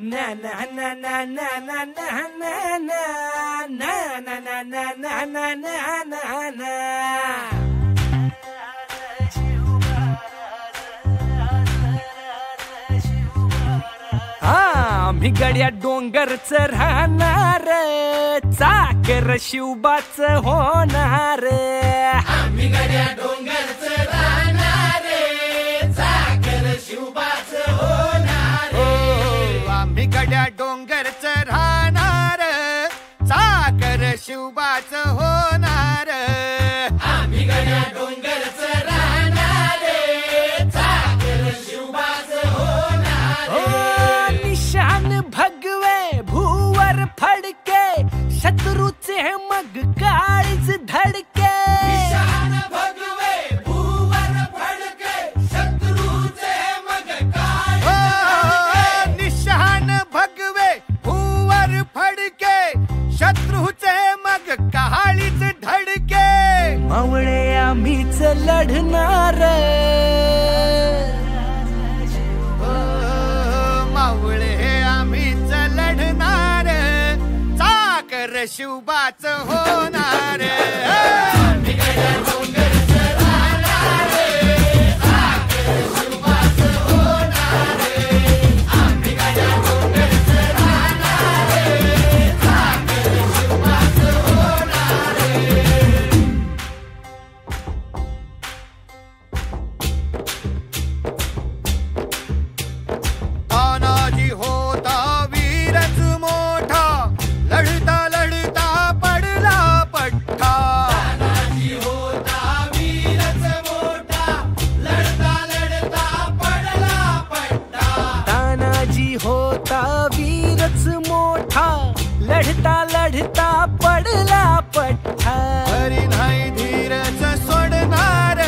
na na na na na na na na na na na na na na na na na. आम्ही गड्या डोंगरच राहणार, चाकर शिवबाच होणार. आम्ही गड्या डोंगरच राहणार, चाकर शिवबाच होणार. आम्ही गड्या डोंगरच राहणार, चाकर शिवबाच होणार. आम्ही गड्या डोंगरच राहणार, चाकर शिवबाच होणार. निशान भगवे भूवर फडके, शत्रूचे मग काळीज धडके. निशान भगवे भूवर फडके, शत्रूचे मग काळीज. निशान भगवे भूवर फडके, शत्रूचे मग काळीज धडके. मावळे आम्हीच लढणार, मावळे आम्हीच लढणार, चाकर शिवबाच होणार. आम्ही गड्या डोंगरच राहणार, चाकर शिवबाच होणार. आम्ही गड्या डोंगरच राहणार, चाकर शिवबाच होणार. तानाजी होता वीरच मोठा, लढता लढता पडला पठ्ठा. तानाजी होता वीरच मोठा, लढता लढता पडला पट्टा. तानाजी होता वीरच मोठा, लढता लढता पडला पठ्ठा. हरी नाही धीरच सोडणार,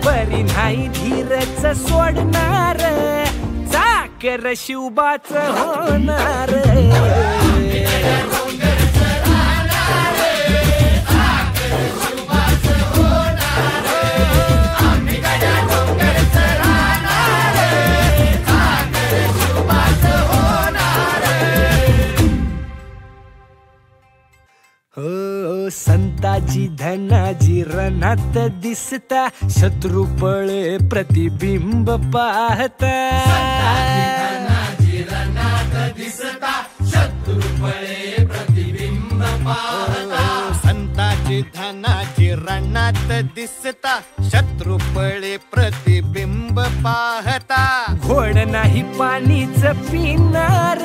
परी नाही धीरच सोडणार, चाकर शिवबाच होणार. डोंगरच राहणार, चाकर शिवबाच होणार. आम्ही गड्या डोंगरच राहणार, चाकर शिवबाच होणार. हो संताजी धनाजी रणात दिसता, शत्रू पळे प्रतिबिंब पाहता. धनाजी रणात दिसता, शत्रू पळे प्रतिबिंब पाहता. संताची धनाची रणात दिसता, शत्रुपळे प्रतिबिंब पाहता. घोड नाही पाणीच पिणार,